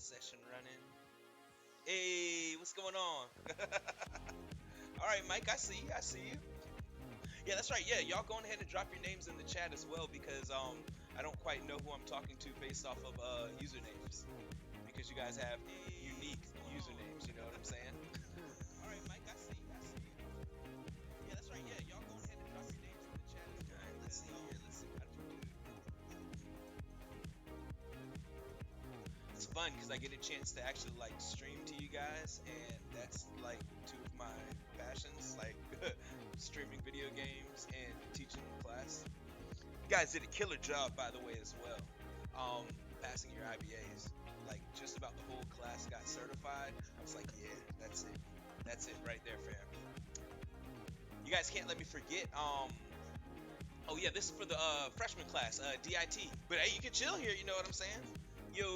Session running. Hey, what's going on? All right, Mike, I see you. I see you. Yeah, that's right. Yeah, y'all go ahead and drop your names in the chat as well because I don't quite know who I'm talking to based off of usernames because you guys have unique usernames. You know what I'm saying? All right, Mike, I see you. I see you. Yeah, that's right. Yeah, y'all go ahead and drop your names in the chat. All right, let's see here. Let's see how to do it. It's fun because I get a chance to actually like stream to you guys, and that's like two of my passions, like streaming video games and teaching class. You guys did a killer job, by the way, as well. Passing your IBAs, like just about the whole class got certified. I was like, yeah, that's it. That's it right there, fam. You guys can't let me forget. Oh yeah, this is for the freshman class, DIT. But hey, you can chill here. You know what I'm saying? Yo.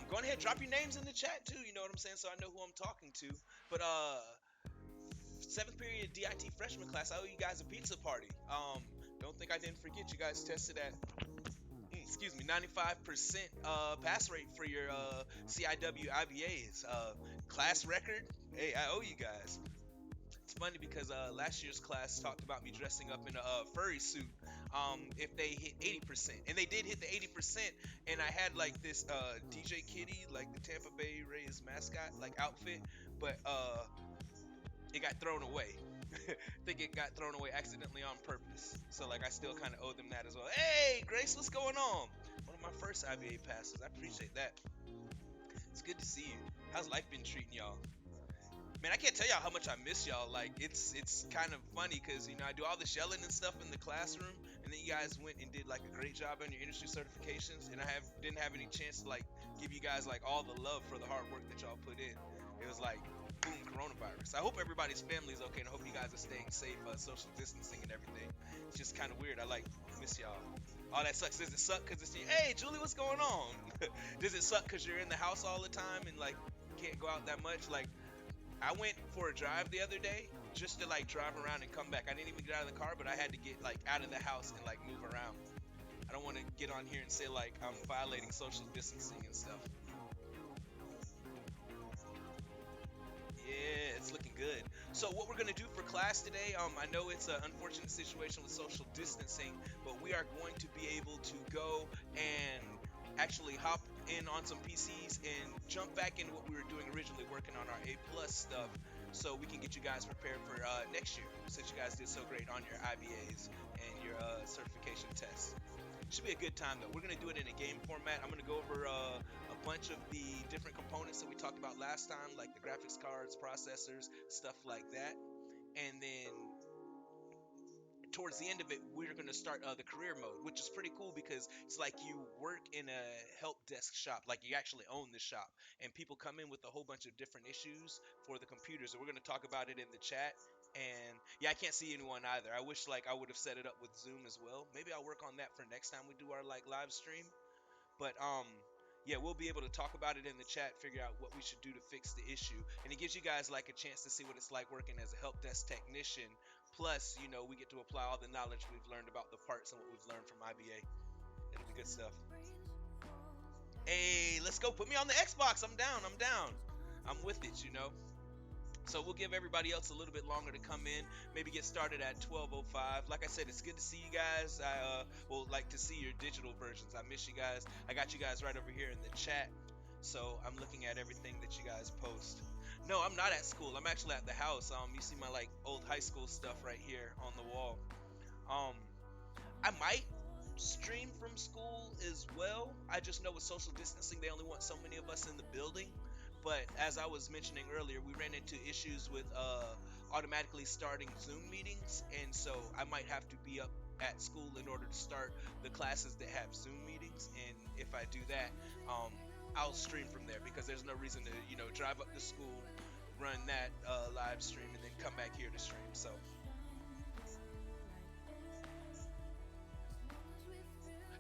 Go ahead, drop your names in the chat too. You know what I'm saying, so I know who I'm talking to. But seventh period DIT freshman class, I owe you guys a pizza party. Don't think I didn't forget. You guys tested at excuse me, 95% pass rate for your CIW IBAs. Class record. Hey, I owe you guys. It's funny because last year's class talked about me dressing up in a furry suit if they hit 80%. And they did hit the 80%. And I had like this DJ Kitty, like the Tampa Bay Rays mascot, like outfit. But it got thrown away. I think it got thrown away accidentally on purpose. So like I still kind of owe them that as well. Hey, Grace, what's going on? One of my first IBA passes. I appreciate that. It's good to see you. How's life been treating y'all? Man, I can't tell y'all how much I miss y'all. Like, it's kind of funny because, you know, I do all this yelling and stuff in the classroom, and then you guys went and did, like, a great job on your industry certifications, and I didn't have any chance to, like, give you guys, like, all the love for the hard work that y'all put in. It was like, boom, coronavirus. I hope everybody's family is okay, and I hope you guys are staying safe, social distancing and everything. It's just kind of weird. I, like, miss y'all. Oh, that sucks. Does it suck because it's you? Hey, Julie, what's going on? Does it suck because you're in the house all the time and, like, can't go out that much? Like, I went for a drive the other day just to like drive around and come back. I didn't even get out of the car, but I had to get like out of the house and like move around. I don't want to get on here and say like I'm violating social distancing and stuff. Yeah, it's looking good. So what we're gonna do for class today, I know it's an unfortunate situation with social distancing, but we are going to be able to go and actually hop in on some PCs and jump back into what we were doing originally, working on our A plus stuff, so we can get you guys prepared for next year, since you guys did so great on your IBAs and your certification tests. Should be a good time though. We're gonna do it in a game format. I'm gonna go over a bunch of the different components that we talked about last time, like the graphics cards, processors, stuff like that. And then towards the end of it, we're going to start the career mode, which is pretty cool because it's like you work in a help desk shop, like you actually own the shop, and people come in with a whole bunch of different issues for the computers, and we're going to talk about it in the chat. And yeah, I can't see anyone either. I wish like I would have set it up with Zoom as well. Maybe I'll work on that for next time we do our like live stream. But yeah, we'll be able to talk about it in the chat, figure out what we should do to fix the issue. And it gives you guys like a chance to see what it's like working as a help desk technician. Plus, you know, we get to apply all the knowledge we've learned about the parts and what we've learned from IBA. It'll be good stuff. Hey, let's go. Put me on the Xbox. I'm down. I'm down. I'm with it, you know. So we'll give everybody else a little bit longer to come in. Maybe get started at 12:05. Like I said, it's good to see you guys. I will like to see your digital versions. I miss you guys. I got you guys right over here in the chat. So I'm looking at everything that you guys post. No, I'm not at school. I'm actually at the house. You see my like old high school stuff right here on the wall. Um, I might stream from school as well. I just know with social distancing, they only want so many of us in the building. But as I was mentioning earlier, we ran into issues with automatically starting Zoom meetings, and so I might have to be up at school in order to start the classes that have Zoom meetings. And if I do that, I'll stream from there because there's no reason to, you know, drive up to school, run that live stream, and then come back here to stream. So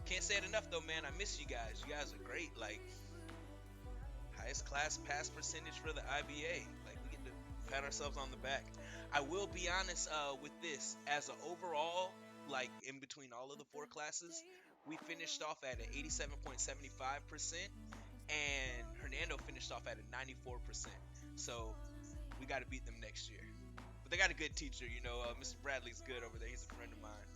can't say it enough though, man. I miss you guys. You guys are great. Like highest class pass percentage for the IBA. Like we get to pat ourselves on the back. I will be honest with this as an overall, like in between all of the four classes, We finished off at an 87.75%, and Hernando finished off at a 94%. So we got to beat them next year. But they got a good teacher, Mr. Bradley's good over there. He's a friend of mine.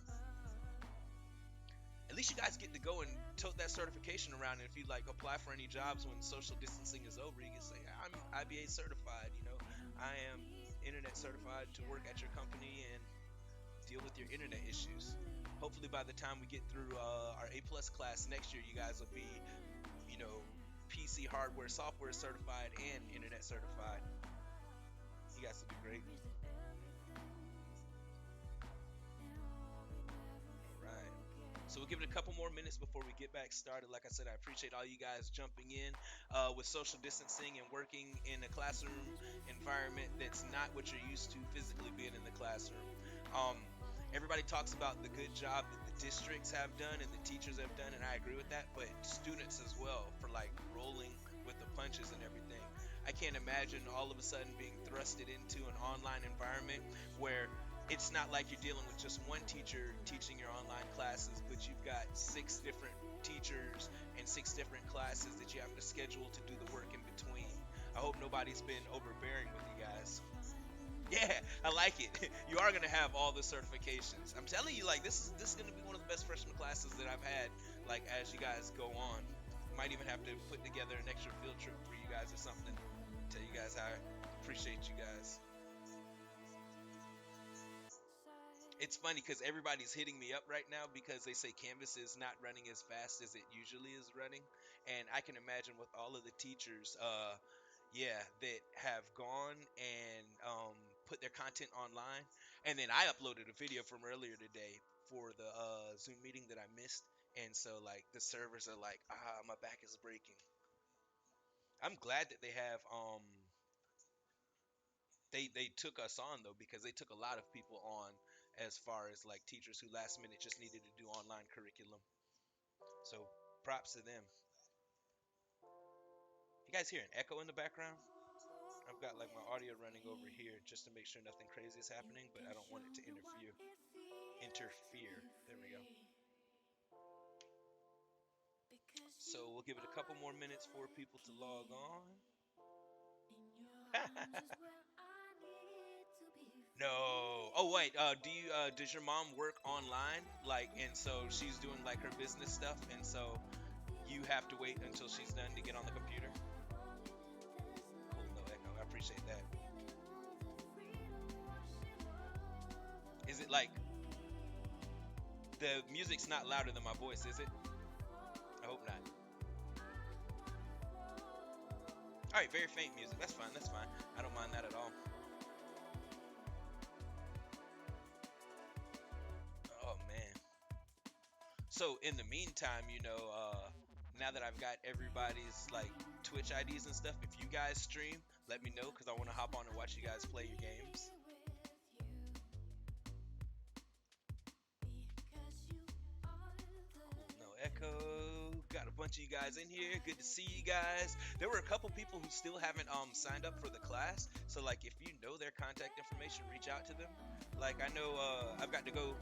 At least you guys get to go and tote that certification around. And if you like apply for any jobs when social distancing is over, you can say, I'm IBA certified. I am internet certified to work at your company and deal with your internet issues. Hopefully, by the time we get through our A plus class next year, you guys will be, you know, PC hardware, software certified, and internet certified. You guys will do great. All right. So we'll give it a couple more minutes before we get back started. Like I said, I appreciate all you guys jumping in with social distancing and working in a classroom environment that's not what you're used to physically being in the classroom. Um, Everybody talks about the good job that the districts have done and the teachers have done, and I agree with that, but students as well for like rolling with the punches and everything. I can't imagine all of a sudden being thrusted into an online environment where it's not like you're dealing with just one teacher teaching your online classes, but you've got six different teachers and six different classes that you have to schedule to do the work in between. I hope nobody's been overbearing with you guys. Yeah, I like it. You are gonna have all the certifications. I'm telling you, like this is gonna be one of the best freshman classes that I've had. Like as you guys go on, might even have to put together an extra field trip for you guys or something. Tell you guys how I appreciate you guys. It's funny because everybody's hitting me up right now because they say Canvas is not running as fast as it usually is running, and I can imagine with all of the teachers, yeah, that have gone and put their content online, and then I uploaded a video from earlier today for the Zoom meeting that I missed, and so like the servers are like, my back is breaking. I'm glad that they took us on though because they took a lot of people on as far as like teachers who last minute just needed to do online curriculum. So props to them. You guys hear an echo in the background? I've got like my audio running over here just to make sure nothing crazy is happening, but I don't want it to interfere. Interfere. There we go. So we'll give it a couple more minutes for people to log on. No. Oh wait. Does your mom work online? Like, and so she's doing like her business stuff, and so you have to wait until she's done to get on the computer. Cool. No echo. I appreciate that. Is it like the music's not louder than my voice? Is it? I hope not. All right. Very faint music. That's fine. That's fine. I don't mind that at all. Oh man. So in the meantime, now that I've got everybody's like Twitch IDs and stuff, if you guys stream, let me know because I want to hop on and watch you guys play your games. No echo. Got a bunch of you guys in here. Good to see you guys. There were a couple people who still haven't signed up for the class. So like if you know their contact information, reach out to them. Like I know I've got to go.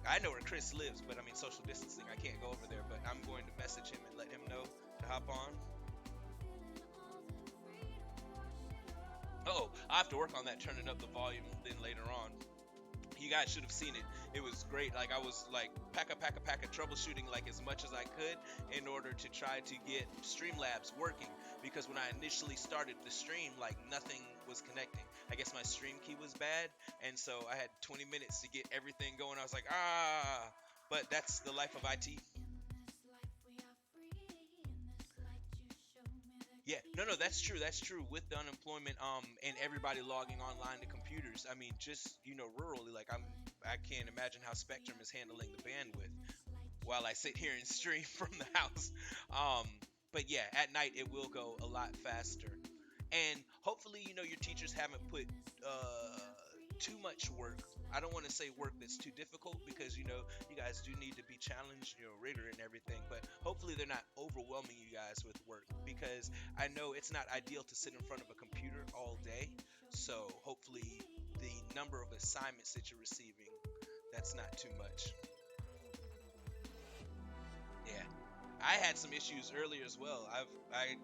I know where Chris lives, but I mean social distancing. I can't go over there, but I'm going to message him and let him know to hop on. Oh, I have to work on that, turning up the volume then later on. You guys should have seen it. It was great. Like I was like pack a troubleshooting like as much as I could in order to try to get Streamlabs working because when I initially started the stream, like nothing was connecting. I guess my stream key was bad, and so I had 20 minutes to get everything going. I was like, but that's the life of IT. Yeah, no, that's true. That's true. With the unemployment, and everybody logging online to computers. I mean, just rurally, like I can't imagine how Spectrum is handling the bandwidth while I sit here and stream from the house. Um, but yeah, at night it will go a lot faster, and hopefully, your teachers haven't put too much work. I don't want to say work that's too difficult because you guys do need to be challenged, rigor and everything. But hopefully they're not overwhelming you guys with work because I know it's not ideal to sit in front of a computer all day. So hopefully the number of assignments that you're receiving, that's not too much. had some issues earlier as well. I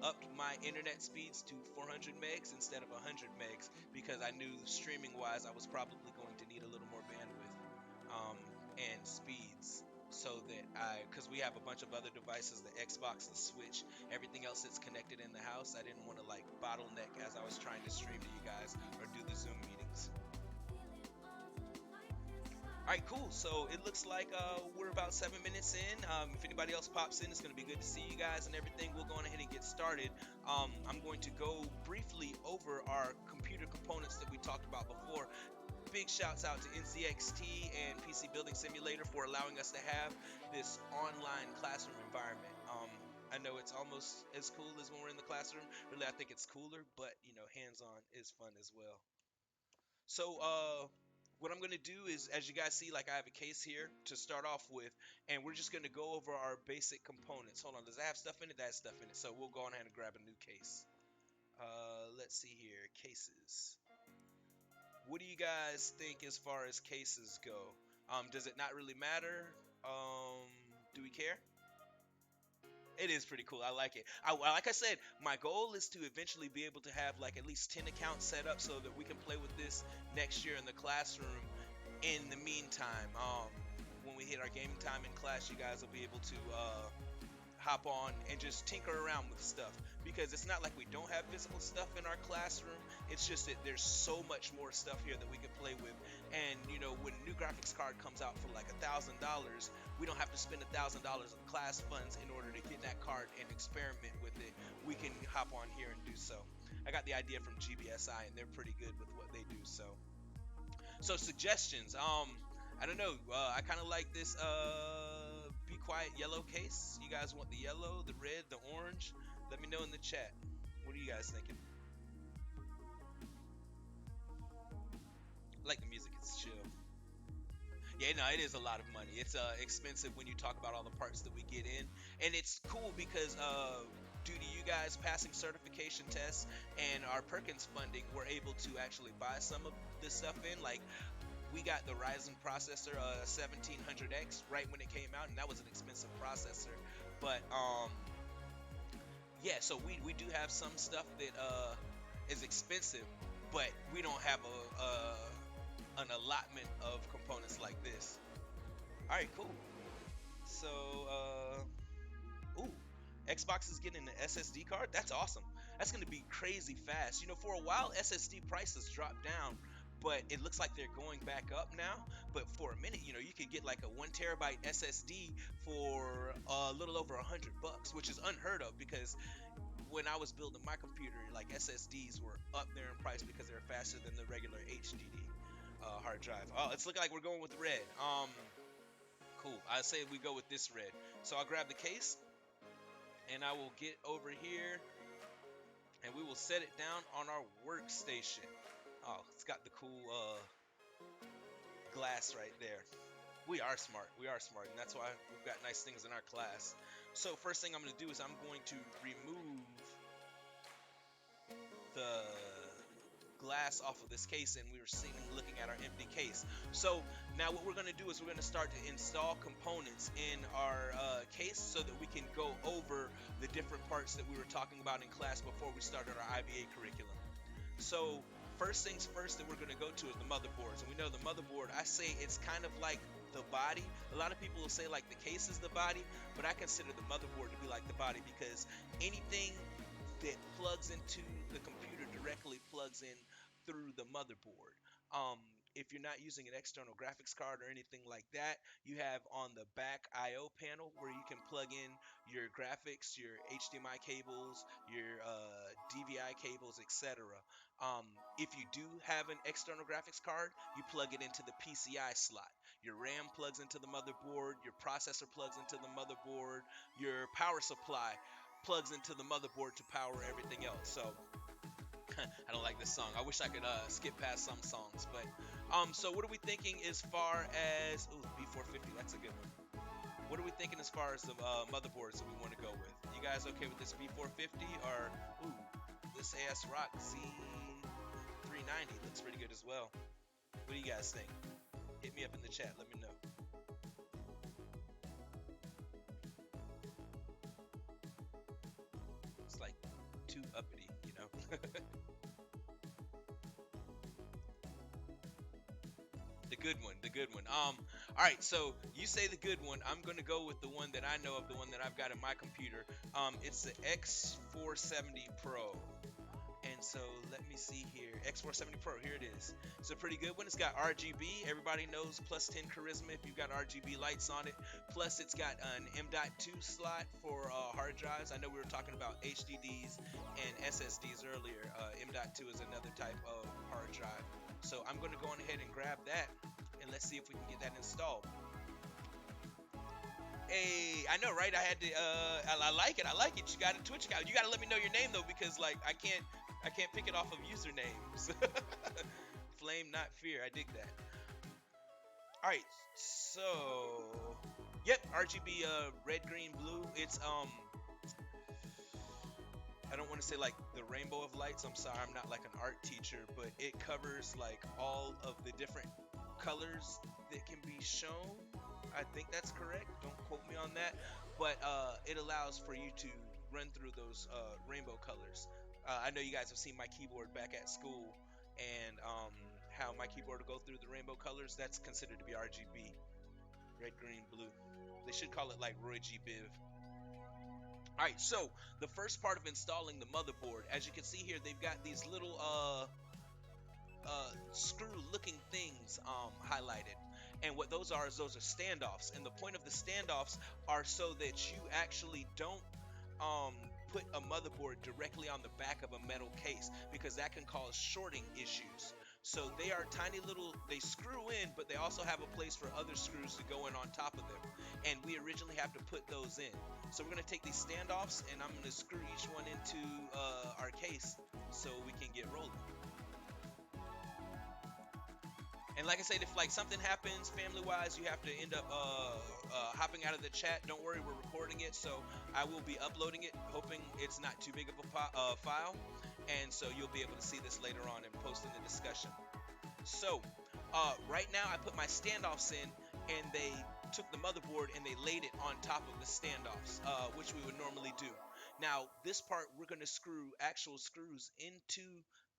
upped my internet speeds to 400 megs instead of 100 megs because I knew streaming wise I was probably going to need a little more bandwidth and speeds so that because we have a bunch of other devices, the Xbox, the Switch, everything else that's connected in the house. I didn't want to like bottleneck as I was trying to stream to you guys or do the Zoom meetings. All right, cool. So it looks like we're about 7 minutes in. If anybody else pops in, it's going to be good to see you guys and everything. We'll go on ahead and get started. I'm going to go briefly over our computer components that we talked about before. Big shouts out to NZXT and PC Building Simulator for allowing us to have this online classroom environment. I know it's almost as cool as when we're in the classroom. Really, I think it's cooler, but you know, hands-on is fun as well. So, what I'm gonna do is, as you guys see, like I have a case here to start off with, and we're just gonna go over our basic components. Hold on, does that have stuff in it? That has stuff in it. So we'll go on ahead and grab a new case. Let's see here, cases. What do you guys think as far as cases go? Does it not really matter? Do we care? It is pretty cool. I like it. Like I said, my goal is to eventually be able to have like at least 10 accounts set up so that we can play with this next year in the classroom. In the meantime, when we hit our gaming time in class, you guys will be able to hop on and just tinker around with stuff, because it's not like we don't have physical stuff in our classroom. It's just that there's so much more stuff here that we can play with. And you know, when a new graphics card comes out for like $1,000, we don't have to spend $1,000 of class funds in order to get that card and experiment with it. We can hop on here and do so. I got the idea from GBSI and they're pretty good with what they do. So suggestions. I don't know. I kind of like this Be Quiet yellow case. You guys want the yellow, the red, the orange? Let me know in the chat. What are you guys thinking? I like the music. It's chill. Yeah, no, it is a lot of money. It's expensive when you talk about all the parts that we get in, and it's cool because due to you guys passing certification tests and our Perkins funding, we're able to actually buy some of this stuff in. Like we got the Ryzen processor 1700X right when it came out, and that was an expensive processor. But yeah, so we do have some stuff that is expensive, but we don't have an allotment of components like this. All right, cool. So, ooh, Xbox is getting an SSD card. That's awesome. That's gonna be crazy fast. You know, for a while SSD prices dropped down, but it looks like they're going back up now. But for a minute, you know, you could get like a 1 terabyte SSD for a little over $100, which is unheard of because when I was building my computer, like SSDs were up there in price because they're faster than the regular HDD hard drive. Oh, it's looking like we're going with red. Cool. I say we go with this red. So I'll grab the case and I will get over here and we will set it down on our workstation. Oh, it's got the cool glass right there. We are smart. We are smart, and that's why we've got nice things in our class. So first thing I'm going to do is I'm going to remove the glass off of this case, and we were sitting looking at our empty case. So now what we're going to do is we're going to start to install components in our case so that we can go over the different parts that we were talking about in class before we started our IBA curriculum. So first things first that we're going to go to is the motherboards. And we know the motherboard, I say it's kind of like the body. A lot of people will say like the case is the body, but I consider the motherboard to be like the body because anything that plugs into the computer directly plugs in through the motherboard. If you're not using an external graphics card or anything like that, you have on the back I/O panel where you can plug in your graphics, your HDMI cables, your DVI cables, etc. If you do have an external graphics card, you plug it into the PCI slot. Your RAM plugs into the motherboard, your processor plugs into the motherboard, your power supply plugs into the motherboard to power everything else. So I don't like this song. I wish I could skip past some songs, but so what are we thinking as far as B450? That's a good one. What are we thinking as far as the motherboards that we want to go with? You guys okay with this B450 or this AS Rock Z390? Looks pretty good as well. What do you guys think? Hit me up in the chat. Let me know. too uppity, you know. The good one, the good one. All right. So you say the good one. I'm gonna go with the one that I know of, the one that I've got in my computer. It's the X470 Pro. And so let me see here. X470 Pro, here it is. It's a pretty good one. It's got RGB. Everybody knows plus 10 charisma if you've got RGB lights on it. Plus it's got an M.2 slot for hard drives. I know we were talking about HDDs and SSDs earlier. M.2 is another type of hard drive. So I'm going to go on ahead and grab that, and let's see if we can get that installed. Hey, I know, right? I like it. I like it. You got a Twitch account. You got to let me know your name though, because like I can't pick it off of usernames. Flame, not fear. I dig that. All right, so yep, RGB, red, green, blue. It's I don't want to say like the rainbow of lights. I'm sorry, I'm not like an art teacher, but it covers like all of the different colors that can be shown. I think that's correct. Don't quote me on that. But it allows for you to run through those rainbow colors. I know you guys have seen my keyboard back at school, and how my keyboard will go through the rainbow colors. That's considered to be RGB, red, green, blue. They should call it like Roy G. Biv. All right, so the first part of installing the motherboard, as you can see here, they've got these little screw looking things highlighted, and what those are is those are standoffs, and the point of the standoffs are so that you actually don't um, put a motherboard directly on the back of a metal case, because that can cause shorting issues. So they are tiny little, they screw in, but they also have a place for other screws to go in on top of them, and we originally have to put those in. So we're going to take these standoffs, and I'm going to screw each one into our case so we can get rolling. And like I said, if like something happens family-wise, you have to end up hopping out of the chat. Don't worry, we're recording it, so I will be uploading it, hoping it's not too big of a file, and so you'll be able to see this later on and post in the discussion. So right now, I put my standoffs in, and they took the motherboard and they laid it on top of the standoffs, which we would normally do. Now, this part, we're going to screw actual screws into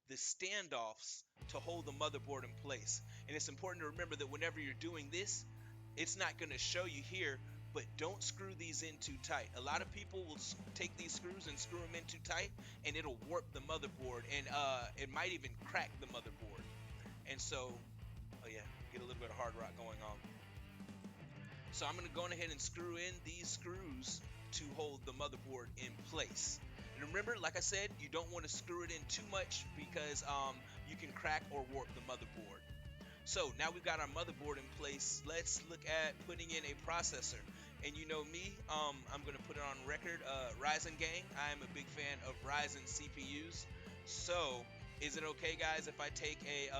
the standoffs to hold the motherboard in place. And it's important to remember that whenever you're doing this, it's not going to show you here, but don't screw these in too tight. A lot of people will take these screws and screw them in too tight, and it'll warp the motherboard, and it might even crack the motherboard. And so, oh yeah, get a little bit of hard rock going on. So I'm going to go ahead and screw in these screws to hold the motherboard in place. And remember, like I said, you don't want to screw it in too much, because you can crack or warp the motherboard. So now we've got our motherboard in place. Let's look at putting in a processor. And you know me, I'm going to put it on record, Ryzen gang. I am a big fan of Ryzen CPUs. So is it okay, guys, if I take a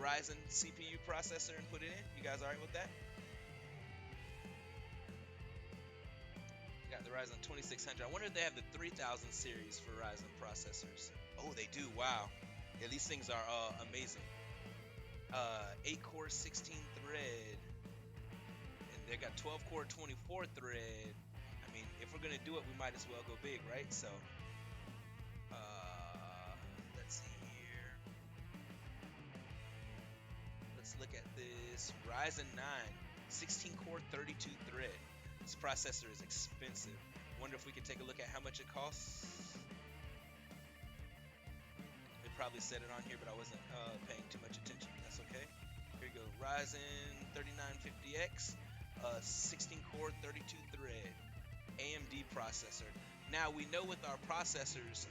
Ryzen CPU processor and put it in? You guys all right with that? Got the Ryzen 2600. I wonder if they have the 3000 series for Ryzen processors. Oh, they do. Wow. Yeah, these things are amazing. 8 core 16 thread, and they got 12 core 24 thread. I mean, if we're gonna do it, we might as well go big, right? So let's see here. Let's look at this Ryzen 9 16 core 32 thread. This processor is expensive. Wonder if we could take a look at how much it costs. They probably said it on here, but I wasn't paying too much attention. That's okay. Here you go, Ryzen 3950X, 16 core 32 thread, AMD processor. Now we know with our processors,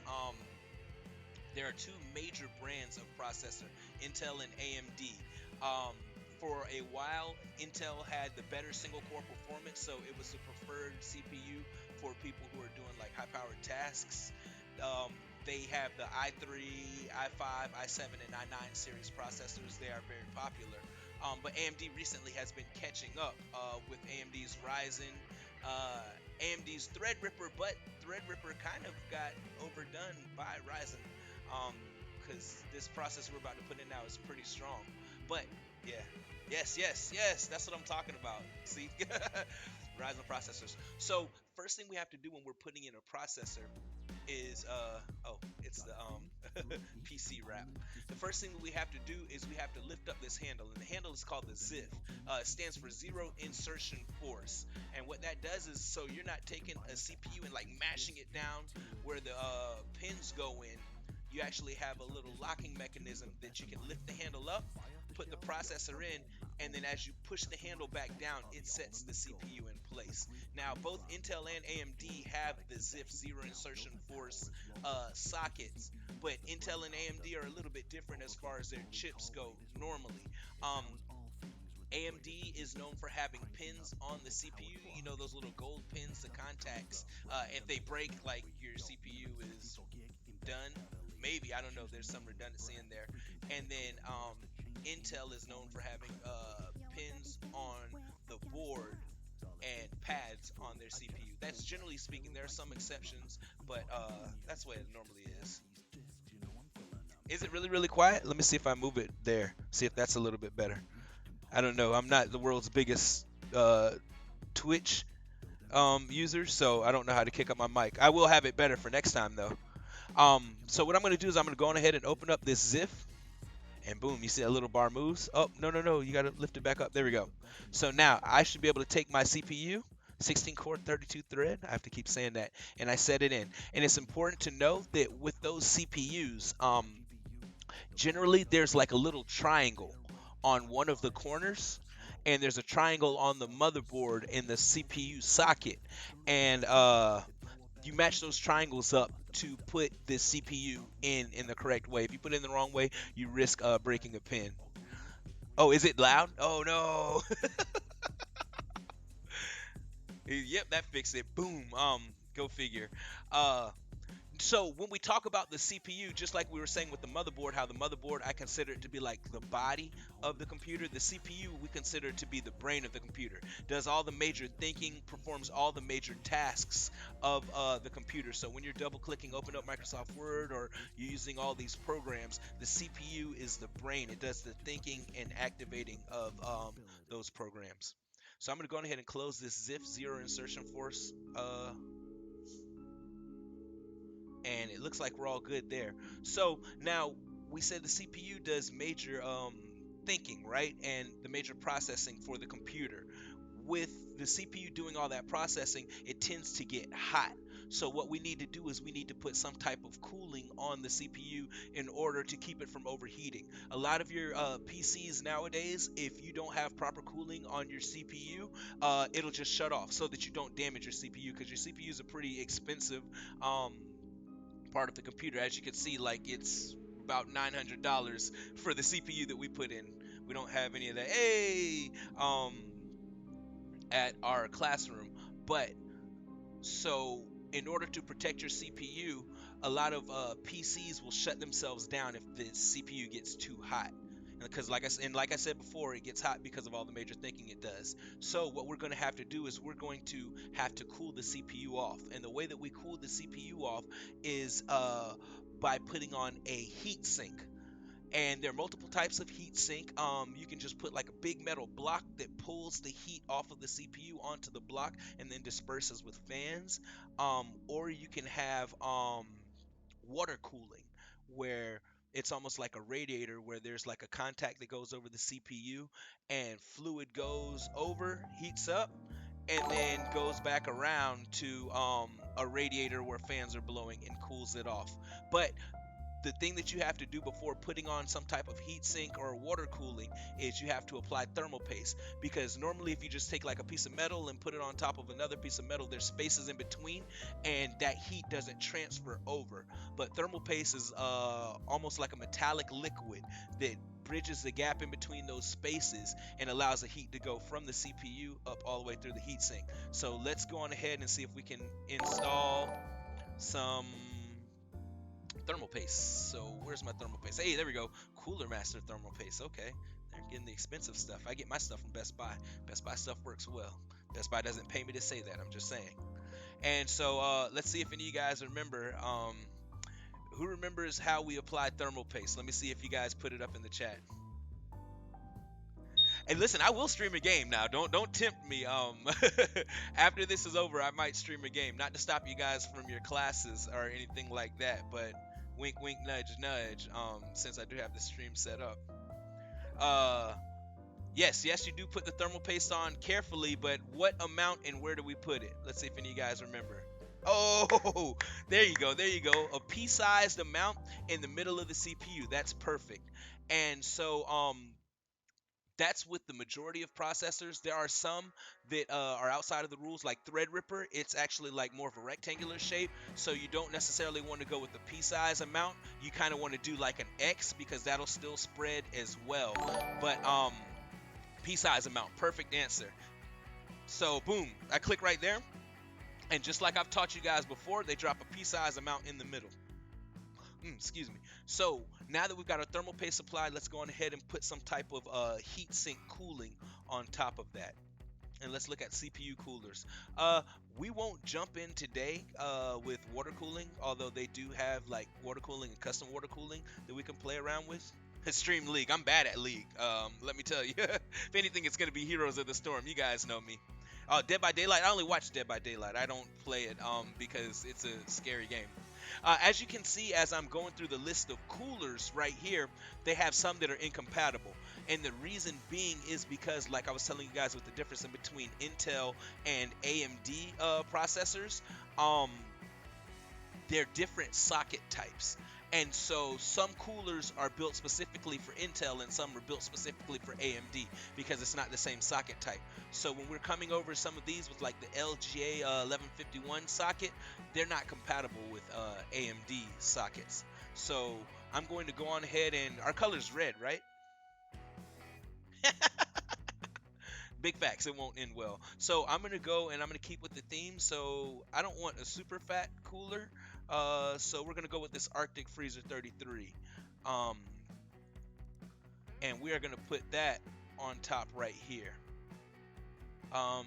there are two major brands of processor, Intel and AMD. For a while, Intel had the better single core performance, so it was the preferred CPU for people who are doing like high-powered tasks. They have the i3, i5, i7, and i9 series processors. They are very popular. But AMD recently has been catching up with AMD's Ryzen, AMD's Threadripper, but Threadripper kind of got overdone by Ryzen, because this processor we're about to put in now is pretty strong. But yeah, yes, that's what I'm talking about. See, Ryzen processors. So first thing we have to do when we're putting in a processor is oh, it's the PC wrap. The first thing we have to do is we have to lift up this handle, and the handle is called the ZIF. It stands for Zero Insertion Force, and what that does is so you're not taking a CPU and like mashing it down where the pins go in. You actually have a little locking mechanism that you can lift the handle up, put the processor in, and then as you push the handle back down, it sets the CPU in place. Now, both Intel and AMD have the ZIF Zero Insertion Force sockets, but Intel and AMD are a little bit different as far as their chips go normally. Um, AMD is known for having pins on the CPU. You know those little gold pins, the contacts. If they break, like your CPU is done. Maybe I don't know. There's some redundancy in there. And then Intel is known for having pins on the board and pads on their CPU. That's generally speaking. There are some exceptions, but that's the way it normally is. Is it really, really quiet? Let me see if I move it there. See if that's a little bit better. I don't know. I'm not the world's biggest uh, Twitch user, so I don't know how to kick up my mic. I will have it better for next time, though. So what I'm going to do is I'm going to go on ahead and open up this ZIF, and boom, you see that little bar moves. Oh, no, no, no, you got to lift it back up. There we go. So now I should be able to take my CPU, 16 core, 32 thread. I have to keep saying that, and I set it in. And it's important to know that with those CPUs, generally there's like a little triangle on one of the corners, and there's a triangle on the motherboard in the CPU socket, and you match those triangles up to put the CPU in the correct way. If you put it in the wrong way, you risk breaking a pin. Oh, is it loud? Oh no. Yep, that fixed it. Boom. Go figure. Uh, so when we talk about the CPU, just like we were saying with the motherboard, how the motherboard I consider it to be like the body of the computer, the CPU we consider it to be the brain of the computer. Does all the major thinking, performs all the major tasks of the computer. So when you're double clicking, open up Microsoft Word, or you're using all these programs, the CPU is the brain. It does the thinking and activating of those programs. So I'm going to go ahead and close this ZIF Zero Insertion Force and it looks like we're all good there. So now we said the CPU does major thinking, right? And the major processing for the computer. With the CPU doing all that processing, it tends to get hot. So what we need to do is we need to put some type of cooling on the CPU in order to keep it from overheating. A lot of your PCs nowadays, if you don't have proper cooling on your CPU, it'll just shut off so that you don't damage your CPU, because your CPU is a pretty expensive um, part of the computer. As you can see, like it's about $900 for the CPU that we put in. We don't have any of that. Hey, um, at our classroom, but so in order to protect your CPU, a lot of PCs will shut themselves down if the CPU gets too hot. Because like I said before, it gets hot because of all the major thinking it does. So what we're going to have to do is we're going to have to cool the CPU off. And the way that we cool the CPU off is by putting on a heat sink. And there are multiple types of heat sink. You can just put like a big metal block that pulls the heat off of the CPU onto the block and then disperses with fans. Or you can have water cooling, where it's almost like a radiator, where there's like a contact that goes over the CPU, and fluid goes over, heats up, and then goes back around to a radiator where fans are blowing and cools it off. But the thing that you have to do before putting on some type of heat sink or water cooling is you have to apply thermal paste, because normally if you just take like a piece of metal and put it on top of another piece of metal, there's spaces in between and that heat doesn't transfer over. But thermal paste is almost like a metallic liquid that bridges the gap in between those spaces and allows the heat to go from the CPU up all the way through the heat sink. So let's go on ahead and see if we can install some thermal paste. So where's my thermal paste? Hey, there we go. Cooler Master thermal paste. Okay, they're getting the expensive stuff. I get my stuff from Best Buy. Best Buy stuff works well. Best Buy doesn't pay me to say that. I'm just saying. And so let's see if any of you guys remember. Who remembers how we applied thermal paste? Let me see if you guys put it up in the chat. And listen, I will stream a game now. Don't tempt me. After this is over, I might stream a game. Not to stop you guys from your classes or anything like that, but wink, wink, nudge, nudge. Since I do have the stream set up. Uh, yes, yes, you do put the thermal paste on carefully, but what amount and where do we put it? Let's see if any of you guys remember. Oh, there you go, there you go. A pea-sized amount in the middle of the CPU. That's perfect. And so, that's with the majority of processors. There are some that are outside of the rules, like Threadripper. It's actually like more of a rectangular shape, so you don't necessarily want to go with the pea-size amount. You kind of want to do like an X because that'll still spread as well. But pea-size amount, perfect answer. So boom, I click right there, and just like I've taught you guys before, they drop a pea-size amount in the middle. Excuse me. So now that we've got our thermal paste supplied, let's go on ahead and put some type of heat sink cooling on top of that. And let's look at CPU coolers. We won't jump in today with water cooling, although they do have like water cooling and custom water cooling that we can play around with. Stream League. I'm bad at League. Let me tell you. If anything, it's gonna be Heroes of the Storm. You guys know me. Dead by Daylight. I only watch Dead by Daylight. I don't play it because it's a scary game. As you can see, as I'm going through the list of coolers right here, they have some that are incompatible. And the reason being is because, like I was telling you guys, with the difference in between Intel and AMD processors, they're different socket types. And so some coolers are built specifically for Intel and some are built specifically for AMD because it's not the same socket type. So when we're coming over some of these with like the LGA 1151 socket, they're not compatible with AMD sockets. So I'm going to go on ahead, and our color's red, right? Big facts, it won't end well. So I'm gonna go and I'm gonna keep with the theme. So I don't want a super fat cooler. So we're gonna go with this Arctic Freezer 33. Um, and we are gonna put that on top right here.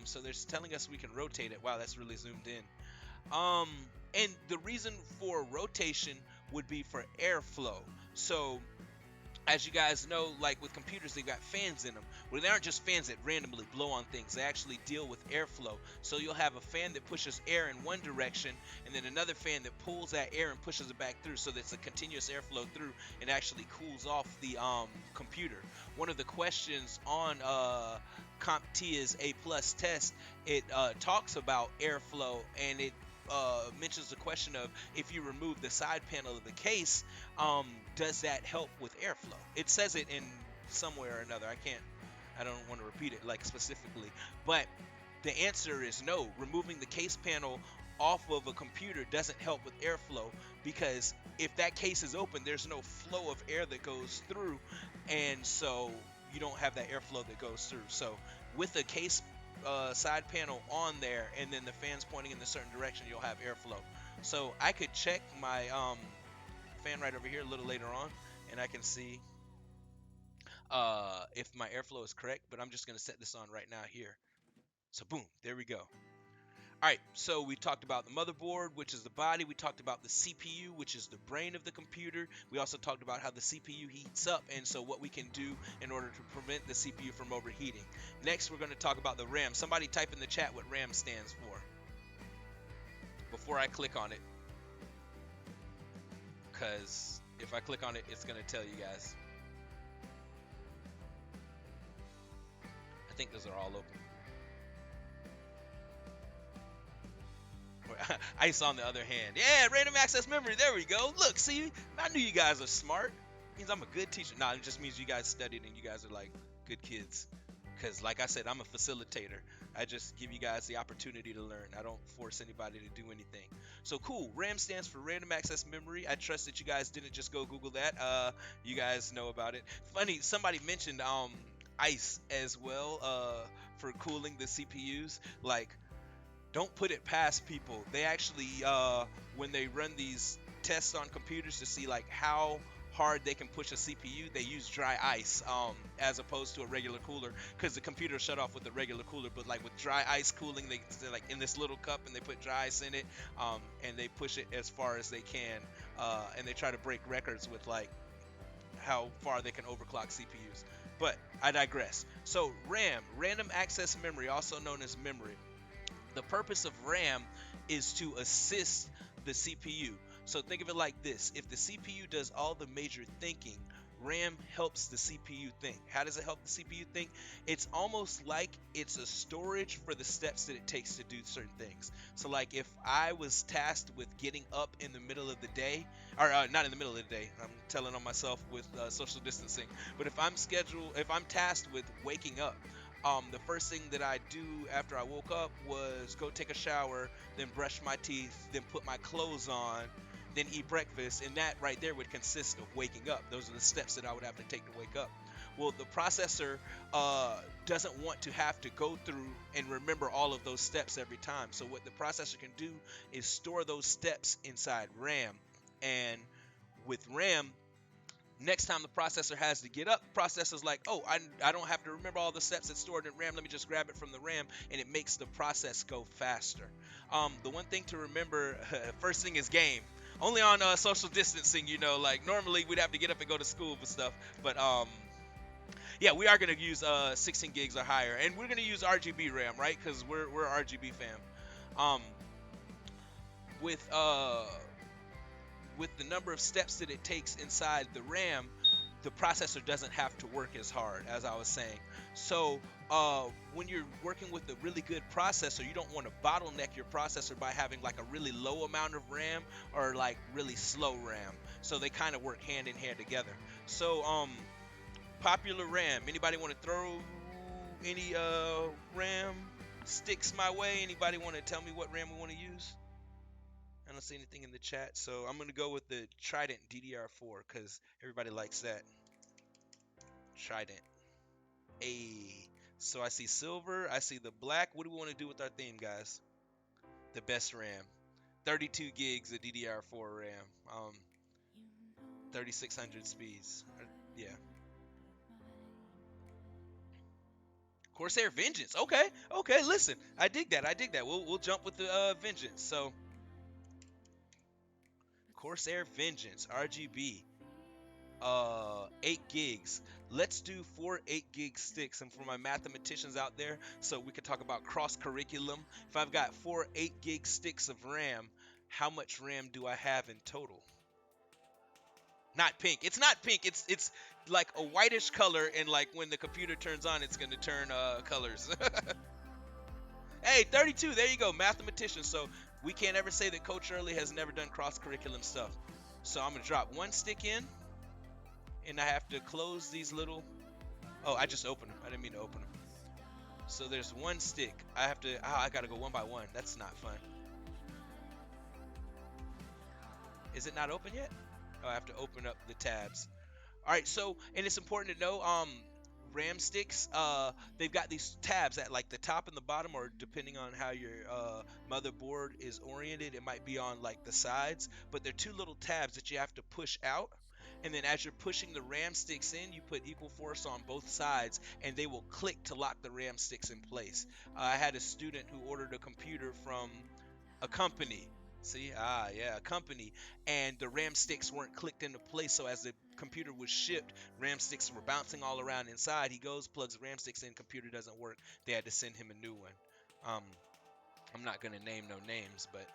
So they're telling us we can rotate it. Wow, that's really zoomed in. And the reason for rotation would be for airflow. So as you guys know, like with computers, they've got fans in them. Well, they aren't just fans that randomly blow on things. They actually deal with airflow. So you'll have a fan that pushes air in one direction, and then another fan that pulls that air and pushes it back through, so that it's a continuous airflow through and actually cools off the computer. One of the questions on CompTIA's A+ test, it talks about airflow, and it mentions the question of, if you remove the side panel of the case, does that help with airflow? It says it in somewhere or another. I don't want to repeat it like specifically, but the answer is no. Removing the case panel off of a computer doesn't help with airflow, because if that case is open, there's no flow of air that goes through, and so you don't have that airflow that goes through. So with a case side panel on there and then the fans pointing in a certain direction, you'll have airflow. So I could check my fan right over here a little later on, and I can see if my airflow is correct, but I'm just going to set this on right now here. So boom, there we go. All right, so we talked about the motherboard, which is the body. We talked about the CPU, which is the brain of the computer. We also talked about how the CPU heats up, and so what we can do in order to prevent the CPU from overheating. Next, we're going to talk about the RAM. Somebody type in the chat what RAM stands for before I click on it, because if I click on it, it's going to tell you guys. I think those are all open. Ice on the other hand. Yeah, random access memory. There we go. Look, see, I knew you guys are smart. It means I'm a good teacher. Nah, it just means you guys studied and you guys are like good kids. Because like I said, I'm a facilitator. I just give you guys the opportunity to learn. I don't force anybody to do anything. So cool. RAM stands for random access memory. I trust that you guys didn't just go Google that. You guys know about it. Funny, somebody mentioned ice as well for cooling the CPUs. Like, don't put it past people. They actually, when they run these tests on computers to see like how hard they can push a CPU, they use dry ice as opposed to a regular cooler, because the computer shut off with a regular cooler. But like with dry ice cooling, they're like in this little cup and they put dry ice in it, and they push it as far as they can, and they try to break records with like how far they can overclock CPUs. But I digress. So RAM, random access memory, also known as memory. The purpose of RAM is to assist the CPU. So think of it like this: if the CPU does all the major thinking, RAM helps the CPU think. How does it help the CPU think? It's almost like it's a storage for the steps that it takes to do certain things. So, like if I was tasked with getting up in the middle of the day, or not in the middle of the day, I'm telling on myself with social distancing. But if I'm tasked with waking up, the first thing that I do after I woke up was go take a shower, then brush my teeth, then put my clothes on, then eat breakfast, and that right there would consist of waking up. Those are the steps that I would have to take to wake up. Well, the processor doesn't want to have to go through and remember all of those steps every time. So what the processor can do is store those steps inside RAM. And with RAM, next time the processor has to get up, the processor's like, oh, I don't have to remember all the steps that's stored in RAM. Let me just grab it from the RAM, and it makes the process go faster. The one thing to remember, first thing is game. Only on social distancing, like normally we'd have to get up and go to school and stuff. But yeah, we are gonna use 16 gigs or higher, and we're gonna use RGB RAM, right? Because we're RGB fam. Um, with with the number of steps that it takes inside the RAM, the processor doesn't have to work as hard, as I was saying. So when you're working with a really good processor, you don't want to bottleneck your processor by having like a really low amount of RAM or like really slow RAM. So they kind of work hand in hand together. So popular RAM. Anybody want to throw any RAM sticks my way? Anybody want to tell me what RAM we want to use? I don't see anything in the chat, so I'm gonna go with the Trident DDR4 because everybody likes that. Trident. A. So I see silver, I see the black. What do we want to do with our theme, guys? The best RAM. 32 gigs of DDR4 RAM. 3600 speeds. Yeah. Corsair Vengeance. Okay, okay. Listen, I dig that. I dig that. We'll jump with the Vengeance. So Corsair Vengeance RGB. 8 gigs. Let's do 4 8 gig sticks. And for my mathematicians out there, so we could talk about cross curriculum. If I've got 4 8 gig sticks of RAM, how much RAM do I have in total? Not pink. It's not pink. It's like a whitish color, and like when the computer turns on, it's gonna turn colors. Hey, 32. There you go, mathematician. So we can't ever say that Coach Early has never done cross curriculum stuff. So I'm gonna drop one stick in, and I have to close these little. Oh, I just opened them. I didn't mean to open them. So there's one stick. I have to. Oh, I gotta go one by one. That's not fun. Is it not open yet? Oh, I have to open up the tabs. All right. So, and it's important to know. RAM sticks. They've got these tabs at like the top and the bottom, or depending on how your motherboard is oriented, it might be on like the sides. But they're two little tabs that you have to push out. And then as you're pushing the RAM sticks in, you put equal force on both sides, and they will click to lock the RAM sticks in place. I had a student who ordered a computer from a company. See, yeah, a company, and the RAM sticks weren't clicked into place. So as the computer was shipped, RAM sticks were bouncing all around inside. He goes, plugs RAM sticks in, computer doesn't work. They had to send him a new one. Um, I'm not gonna name no names, but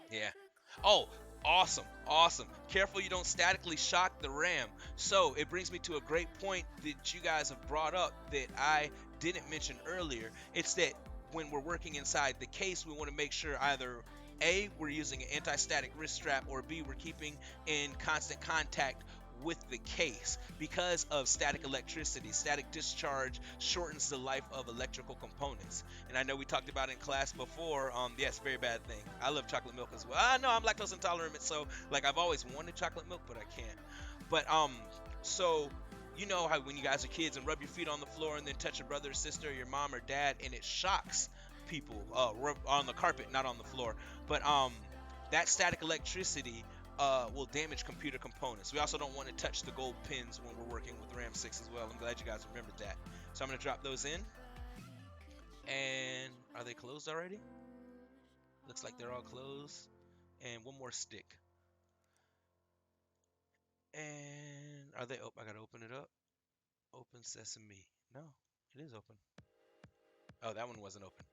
yeah. Oh, awesome, awesome. Careful you don't statically shock the RAM. So it brings me to a great point that you guys have brought up that I didn't mention earlier. It's that when we're working inside the case, we want to make sure either A, we're using an anti-static wrist strap, or B, we're keeping in constant contact with the case because of static electricity. Static discharge shortens the life of electrical components. And I know we talked about it in class before. Yes, very bad thing. I love chocolate milk as well. I know I'm lactose intolerant, so like I've always wanted chocolate milk, but I can't. But so you know how when you guys are kids and rub your feet on the floor and then touch your brother or sister or your mom or dad, and it shocks people on the carpet, not on the floor. But that static electricity will damage computer components. We also don't want to touch the gold pins when we're working with RAM 6 as well. I'm glad you guys remembered that. So I'm going to drop those in. And are they closed already? Looks like they're all closed. And one more stick. And are they? Oh, I got to open it up. Open Sesame. No, it is open. Oh, that one wasn't open.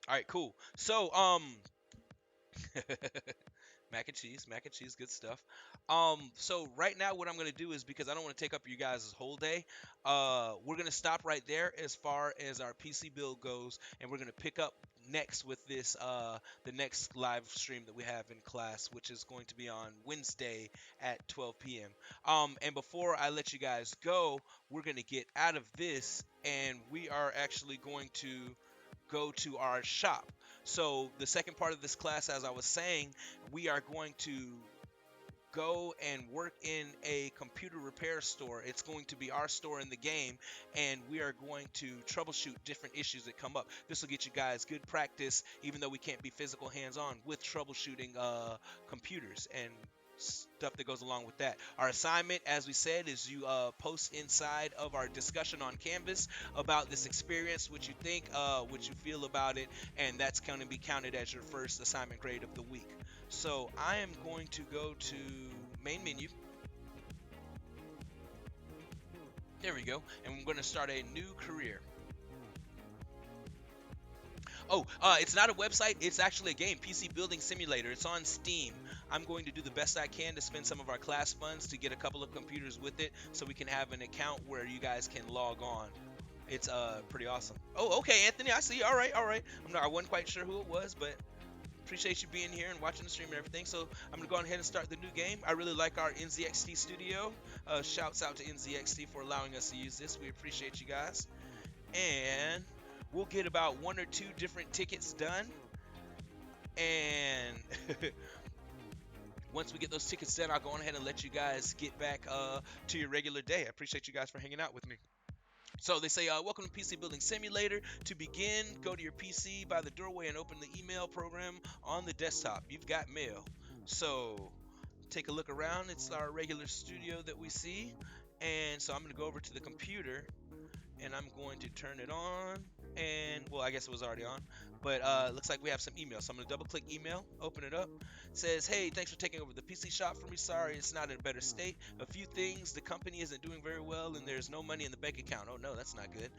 All right, cool. So, mac and cheese, good stuff. So right now, what I'm gonna do is because I don't want to take up you guys' whole day, we're gonna stop right there as far as our PC build goes, and we're gonna pick up next with this, the next live stream that we have in class, which is going to be on Wednesday at 12 p.m. And before I let you guys go, we're gonna get out of this, and we are actually going to go to our shop. So the second part of this class, as I was saying, we are going to go and work in a computer repair store. It's going to be our store in the game, and we are going to troubleshoot different issues that come up. This will get you guys good practice, even though we can't be physical hands-on with troubleshooting computers and stuff that goes along with that. Our assignment, as we said, is you post inside of our discussion on Canvas about this experience, what you think, what you feel about it, and that's going to be counted as your first assignment grade of the week. So I am going to go to main menu. There we go. And we're going to start a new career. Oh, it's not a website. It's actually a game, PC Building Simulator. It's on Steam. I'm going to do the best I can to spend some of our class funds to get a couple of computers with it so we can have an account where you guys can log on. It's pretty awesome. Oh, okay, Anthony, I see. All right, all right. I wasn't quite sure who it was, but appreciate you being here and watching the stream and everything. So I'm gonna go ahead and start the new game. I really like our NZXT studio. Shouts out to NZXT for allowing us to use this. We appreciate you guys. And we'll get about one or two different tickets done. And once we get those tickets done, I'll go on ahead and let you guys get back to your regular day. I appreciate you guys for hanging out with me. So they say, welcome to PC Building Simulator. To begin, go to your PC by the doorway and open the email program on the desktop. You've got mail. So take a look around. It's our regular studio that we see. And so I'm going to go over to the computer and I'm going to turn it on. And well, I guess it was already on, but looks like we have some email. So I'm gonna double click email, open it up. It says, hey, thanks for taking over the PC shop for me. Sorry, it's not in a better state. A few things, the company isn't doing very well, and there's no money in the bank account. Oh no, that's not good.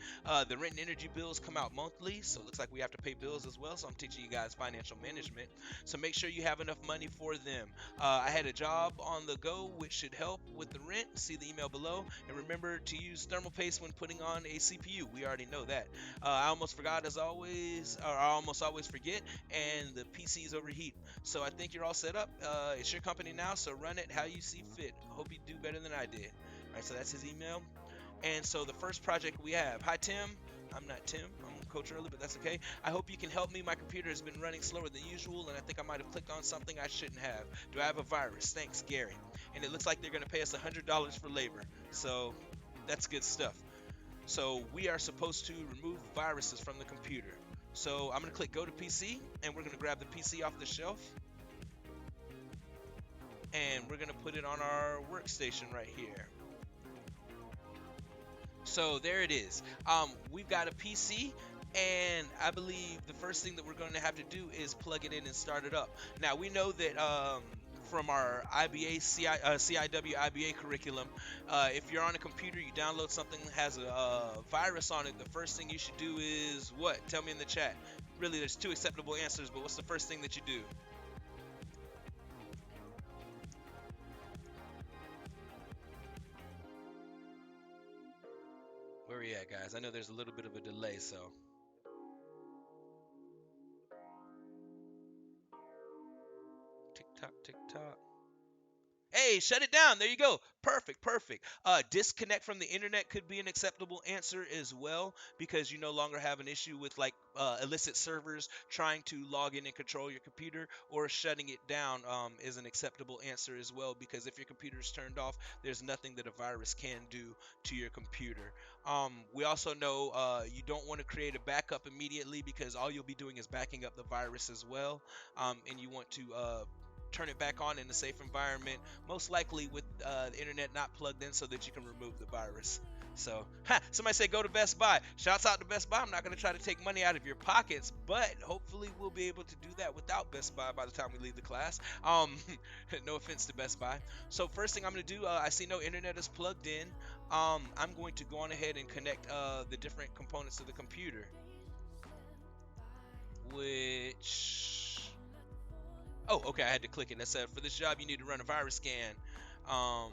The rent and energy bills come out monthly, so it looks like we have to pay bills as well. So I'm teaching you guys financial management. So make sure you have enough money for them. I had a job on the go, which should help with the rent. See the email below, and remember to use thermal paste when putting on a CPU. We already know that. I almost forgot as always, or I almost always forget, and the PC's overheat. So I think you're all set up. It's your company now, so run it how you see fit. Hope you do better than I did. All right, so that's his email. And so the first project we have, hi Tim. I'm not Tim, I'm Coach Early, but that's okay. I hope you can help me. My computer has been running slower than usual, and I think I might have clicked on something I shouldn't have. Do I have a virus? Thanks, Gary. And it looks like they're going to pay us $100 for labor. So that's good stuff. So we are supposed to remove viruses from the computer. So I'm going to click go to PC, and we're going to grab the PC off the shelf. And we're going to put it on our workstation right here. So there it is. We've got a PC, and I believe the first thing that we're going to have to do is plug it in and start it up. Now we know that from our CIW IBA curriculum, if you're on a computer, you download something that has a virus on it, the first thing you should do is what? Tell me in the chat. Really, there's two acceptable answers, but what's the first thing that you do? Where are we at, guys? I know there's a little bit of a delay, so. Tick tock, tick tock. Hey, shut it down. There you go. Perfect, perfect. Disconnect from the internet could be an acceptable answer as well because you no longer have an issue with like illicit servers trying to log in and control your computer, or shutting it down is an acceptable answer as well because if your computer is turned off, there's nothing that a virus can do to your computer. We also know you don't want to create a backup immediately because all you'll be doing is backing up the virus as well, and you want to turn it back on in a safe environment, most likely with the internet not plugged in so that you can remove the virus. So, somebody said go to Best Buy. Shouts out to Best Buy. I'm not going to try to take money out of your pockets, but hopefully we'll be able to do that without Best Buy by the time we leave the class. No offense to Best Buy. So first thing I'm going to do, I see no internet is plugged in. I'm going to go on ahead and connect the different components of the computer, which... Oh, okay, I had to click it. That said, for this job, you need to run a virus scan. Um,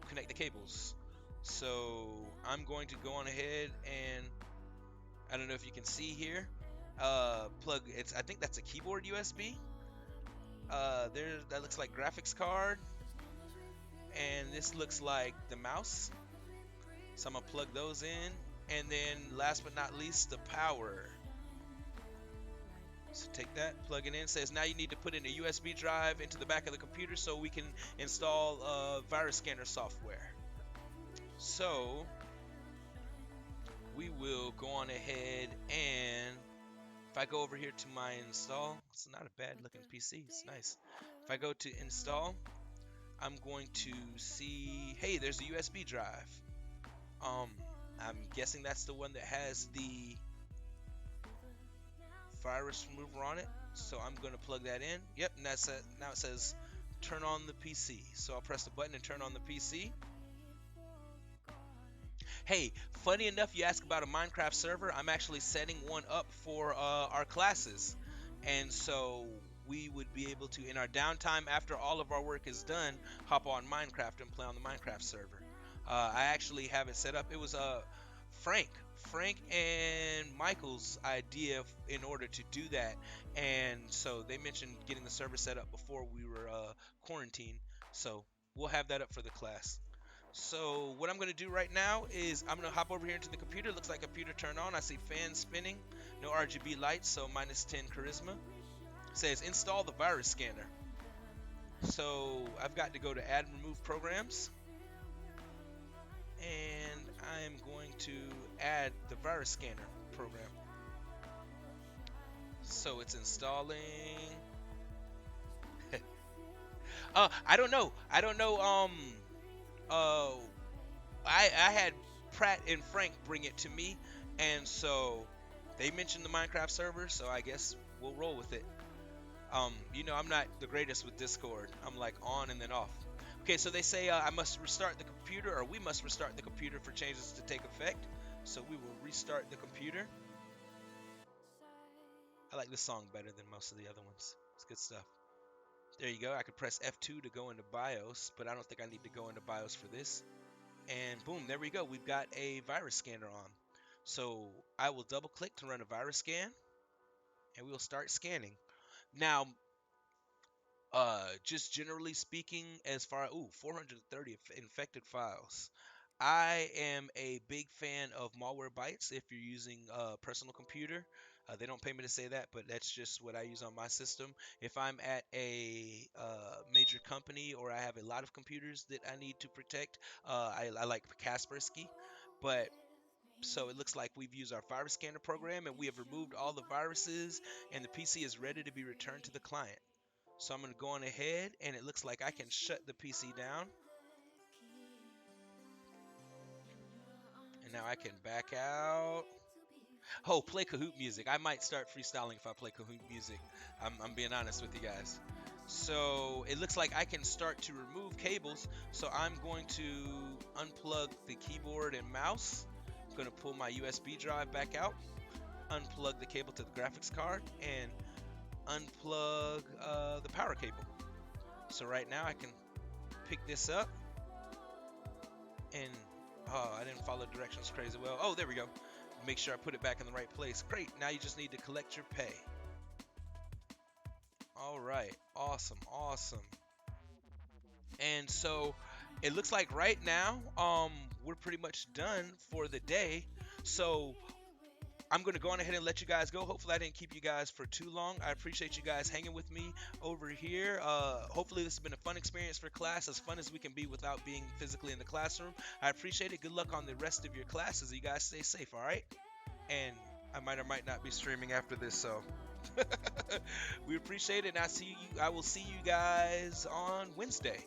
Connect the cables. So I'm going to go on ahead and I don't know if you can see here. Plug. It's. I think that's a keyboard USB. There. That looks like graphics card, and this looks like the mouse. So I'm gonna plug those in, and then last but not least, the power. So take that, plug it in. It says now you need to put in a USB drive into the back of the computer so we can install virus scanner software. So we will go on ahead and if I go over here to my install, it's not a bad looking PC, it's nice. If I go to install, I'm going to see, hey, there's a USB drive. I'm guessing that's the one that has the virus remover on it. So I'm going to plug that in. Yep, and that's it. Now it says turn on the PC. So I'll press the button and turn on the PC. Hey, funny enough, you ask about a Minecraft server. I'm actually setting one up for our classes. And so we would be able to, in our downtime after all of our work is done, hop on Minecraft and play on the Minecraft server. I actually have it set up. It was Frank and Michael's idea in order to do that. And so they mentioned getting the server set up before we were quarantined. So we'll have that up for the class. So what I'm going to do right now is I'm going to hop over here into the computer. Looks like computer turned on. I see fans spinning. No RGB lights, so -10 charisma. It says install the virus scanner. So I've got to go to add and remove programs. And I'm going to add the virus scanner program. So it's installing. I don't know. I had Pratt and Frank bring it to me, and so they mentioned the Minecraft server, so I guess we'll roll with it. I'm not the greatest with Discord. I'm like on and then off. Okay, so they say I must restart the computer, or we must restart the computer for changes to take effect. So we will restart the computer. I like this song better than most of the other ones. It's good stuff. There you go. I could press F2 to go into BIOS, but I don't think I need to go into BIOS for this. And boom, there we go. We've got a virus scanner on. So I will double click to run a virus scan, and we'll start scanning. Now, just generally speaking, as far as 430 infected files. I am a big fan of Malwarebytes if you're using a personal computer. They don't pay me to say that, but that's just what I use on my system. If I'm at a major company or I have a lot of computers that I need to protect, I like Kaspersky. But so it looks like we've used our virus scanner program and we have removed all the viruses and the PC is ready to be returned to the client. So I'm going to go on ahead and it looks like I can shut the PC down. And now I can back out. Oh, play Kahoot music. I might start freestyling if I play Kahoot music. I'm being honest with you guys. So it looks like I can start to remove cables. So I'm going to unplug the keyboard and mouse. I'm going to pull my USB drive back out. Unplug the cable to the graphics card and unplug the power cable. So right now I can pick this up and I didn't follow directions crazy well. Oh, there we go. Make sure I put it back in the right place. Great. Now you just need to collect your pay. All right. Awesome. And so it looks like right now we're pretty much done for the day. So I'm going to go on ahead and let you guys go. Hopefully I didn't keep you guys for too long. I appreciate you guys hanging with me over here. Hopefully this has been a fun experience for class, as fun as we can be without being physically in the classroom. I appreciate it. Good luck on the rest of your classes. You guys stay safe, all right? And I might or might not be streaming after this, so we appreciate it. And I will see you guys on Wednesday.